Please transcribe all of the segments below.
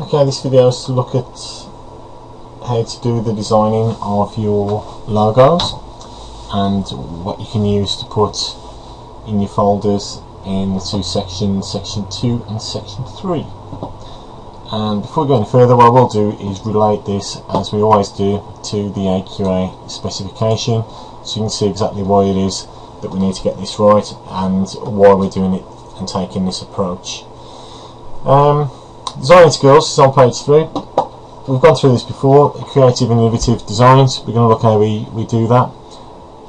Okay, this video is to look at how to do the designing of your logos and what you can use to put in your folders in the two sections, section 2 and section 3. And before we go any further, what I will do is relate this, as we always do, to the AQA specification, so you can see exactly why it is that we need to get this right and why we're doing it and taking this approach. Designing skills is on page 3. We've gone through this before, creative and innovative designs. We're going to look how we do that.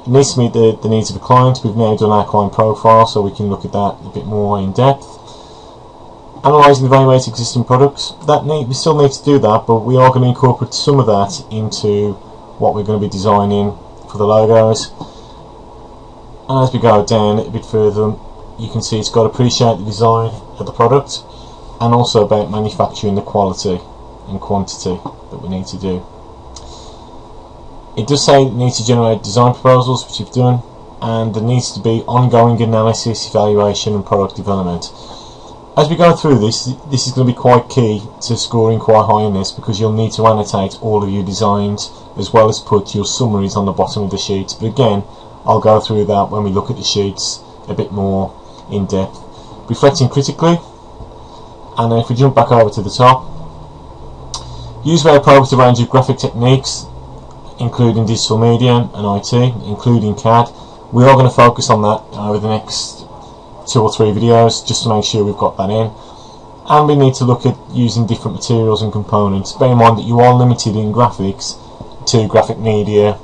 It needs to meet the needs of the client. We've now done our client profile, so we can look at that a bit more in depth. Analyse and evaluate existing products. We still need to do that, but we are going to incorporate some of that into what we're going to be designing for the logos. And as we go down a bit further, you can see it's got to appreciate the design of the product and also about manufacturing the quality and quantity that we need to do. It does say it needs to generate design proposals, which you've done, and there needs to be ongoing analysis, evaluation and product development. As we go through this is going to be quite key to scoring quite high in this, because you'll need to annotate all of your designs as well as put your summaries on the bottom of the sheets. But again, I'll go through that when we look at the sheets a bit more in depth. Reflecting critically, and then if we jump back over to the top, use very appropriate range of graphic techniques, including digital media and IT, including CAD. We are going to focus on that over the next 2 or 3 videos, just to make sure we've got that in. And we need to look at using different materials and components. Bear in mind that you are limited in graphics to graphic media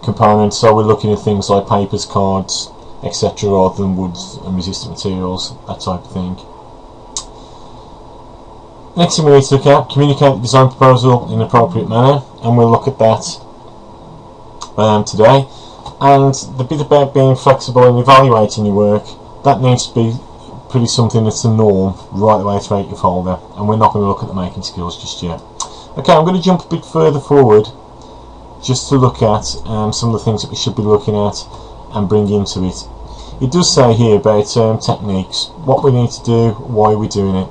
components, so we're looking at things like papers, cards, etc., rather than woods and resistant materials, that type of thing. Next thing we need to look at, communicate the design proposal in an appropriate manner, and we'll look at that today. And the bit about being flexible and evaluating your work, that needs to be pretty something that's the norm right the way throughout your folder, and we're not going to look at the making skills just yet. Okay, I'm going to jump a bit further forward just to look at some of the things that we should be looking at and bring into it. It does say here about techniques, what we need to do, why we're doing it.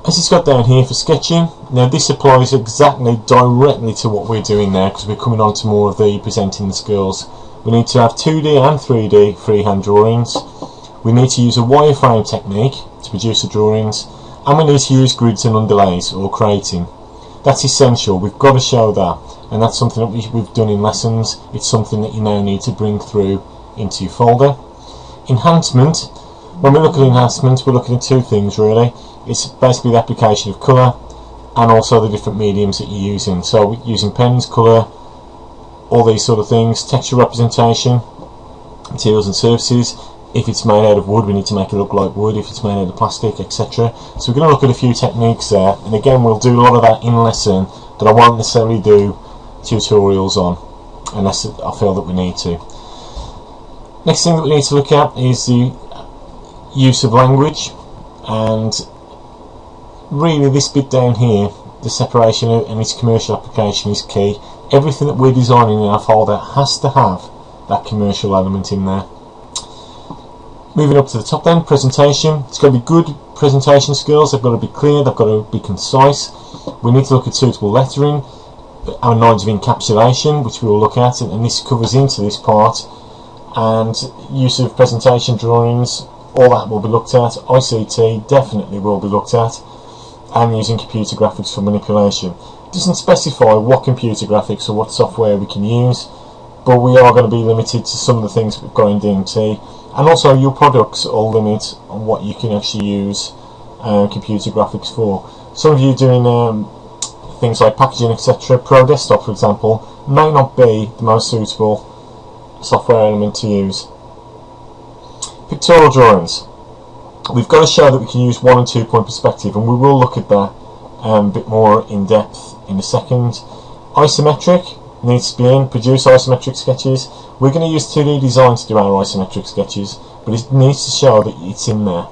As it's got down here for sketching, now this applies exactly directly to what we're doing now, because we're coming on to more of the presenting the skills. We need to have 2D and 3D freehand drawings. We need to use a wireframe technique to produce the drawings, and we need to use grids and underlays or creating. That's essential. We've got to show that, and that's something that we've done in lessons. It's something that you now need to bring through into your folder. Enhancement. When we look at enhancement, we're looking at 2 things really. It's basically the application of colour and also the different mediums that you're using. So we're using pens, colour, all these sort of things, texture representation, materials and surfaces. If it's made out of wood, we need to make it look like wood. If it's made out of plastic, etc. So we're going to look at a few techniques there, and again we'll do a lot of that in lesson that I won't necessarily do tutorials on unless I feel that we need to. Next thing that we need to look at is the use of language, and really this bit down here, the separation and its commercial application is key. Everything that we're designing in our folder has to have that commercial element in there. Moving up to the top then, presentation. It's got to be good presentation skills. They've got to be clear, they've got to be concise. We need to look at suitable lettering, our knowledge of encapsulation, which we will look at, and this covers into this part, and use of presentation drawings, all that will be looked at. ICT definitely will be looked at, and using computer graphics for manipulation. It doesn't specify what computer graphics or what software we can use, but we are going to be limited to some of the things we've got in DMT, and also your products will limit on what you can actually use computer graphics for. Some of you doing things like packaging, etc. Pro Desktop, for example, may not be the most suitable software element to use. Pictorial drawings. We've got to show that we can use 1 and 2 point perspective, and we will look at that a bit more in depth in a second. Isometric needs to be in. Produce isometric sketches. We're going to use 2D design to do our isometric sketches, but it needs to show that it's in there.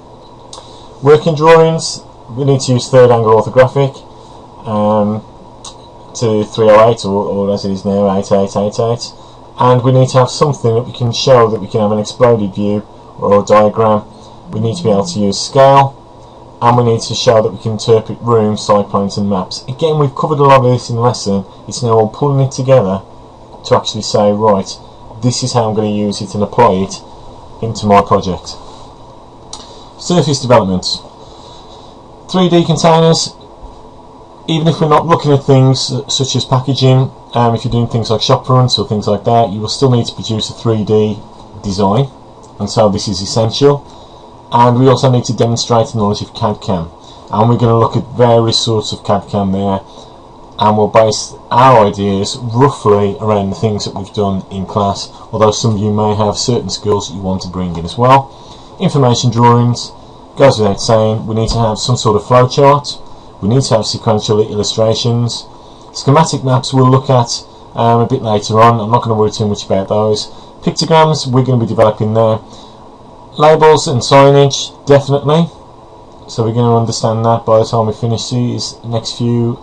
Working drawings, we need to use 3rd angle orthographic to 308 or as it is now 8888, and we need to have something that we can show that we can have an exploded view or a diagram. We need to be able to use scale, and we need to show that we can interpret rooms, site plans and maps. Again, we've covered a lot of this in the lesson. It's now all pulling it together to actually say, right, this is how I'm going to use it and apply it into my project. Surface development. 3D containers, even if we're not looking at things such as packaging, if you're doing things like shop fronts or things like that, you will still need to produce a 3D design, and so this is essential. And we also need to demonstrate the knowledge of CAD-CAM, and we're going to look at various sorts of CAD-CAM there, and we'll base our ideas roughly around the things that we've done in class, although some of you may have certain skills that you want to bring in as well. Information drawings, goes without saying, we need to have some sort of flowchart, we need to have sequential illustrations. Schematic maps we'll look at a bit later on. I'm not going to worry too much about those. Pictograms we're going to be developing there. Labels and signage, definitely, so we're going to understand that by the time we finish these next few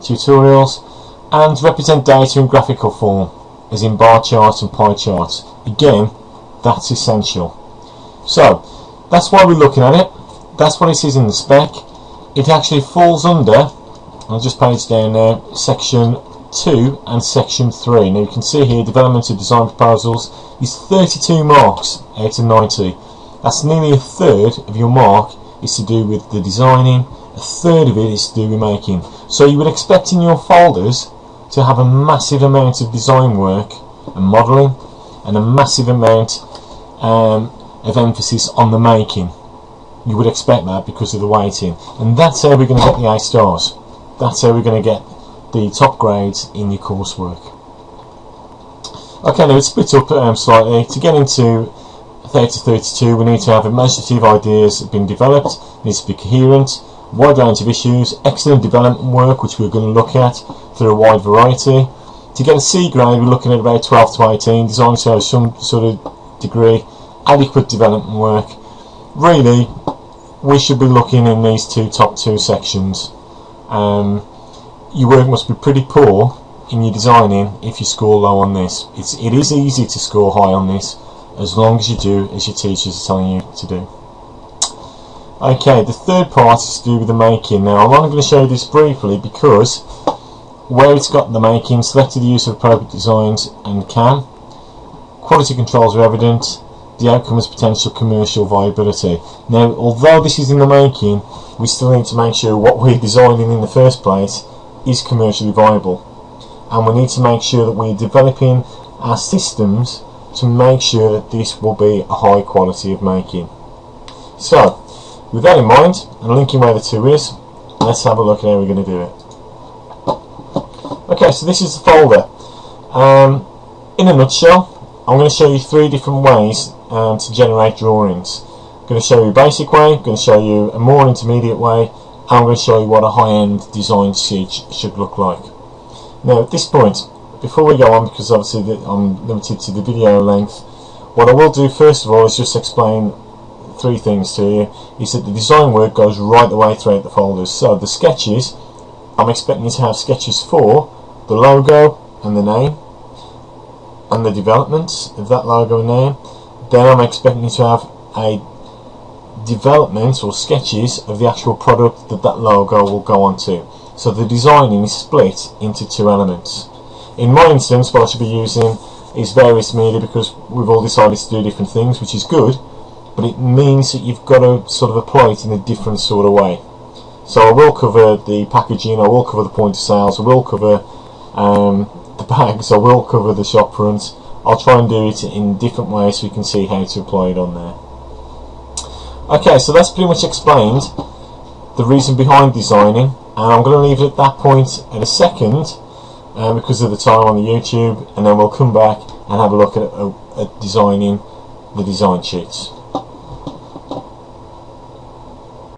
tutorials. And represent data in graphical form, as in bar charts and pie charts. Again, that's essential. So that's why we're looking at it. That's what it says in the spec. It actually falls under, I'll just page down there, section 2 and section 3. Now you can see here, development of design proposals is 32 marks out of 90. That's nearly a third of your mark is to do with the designing, a third of it is to do with making. So you would expect in your folders to have a massive amount of design work and modelling, and a massive amount of emphasis on the making. You would expect that because of the weighting, and that's how we're going to get the A stars. That's how we're going to get the top grades in your coursework. Okay, now it's split up slightly. To get into 30 to 32, we need to have imaginative ideas being developed, it needs to be coherent, wide range of issues, excellent development work which we're going to look at through a wide variety. To get a C grade we're looking at about 12 to 18, design shows some sort of degree, adequate development work. Really, we should be looking in these top two sections. Your work must be pretty poor in your designing if you score low on this. It is easy to score high on this as long as you do as your teachers are telling you to do. Okay, the third part is to do with the making. Now I'm only going to show you this briefly because where it's got the making, selected the use of appropriate designs and CAM, quality controls are evident, the outcome is potential commercial viability. Now although this is in the making, we still need to make sure what we're designing in the first place is commercially viable, and we need to make sure that we're developing our systems to make sure that this will be a high quality of making. So with that in mind, and linking where the two is, let's have a look at how we're going to do it. Okay, so this is the folder. In a nutshell, I'm going to show you 3 different ways to generate drawings. I'm going to show you a basic way, I'm going to show you a more intermediate way, and I'm going to show you what a high-end design sheet should look like. Now at this point, before we go on, because obviously I'm limited to the video length, what I will do first of all is just explain 3 things to you. Is that the design work goes right the way throughout the folders. So the sketches, I'm expecting you to have sketches for the logo and the name and the development of that logo and name. Then I'm expecting you to have a development or sketches of the actual product that logo will go onto. So the designing is split into 2 elements. In my instance, what I should be using is various media because we've all decided to do different things, which is good, but it means that you've got to sort of apply it in a different sort of way. So I will cover the packaging, I will cover the point of sales, I will cover the bags, I will cover the shop fronts. I'll try and do it in different ways so you can see how to apply it on there. Okay, so that's pretty much explained the reason behind designing, and I'm going to leave it at that point in a second because of the time on the YouTube, and then we'll come back and have a look at designing the design sheets.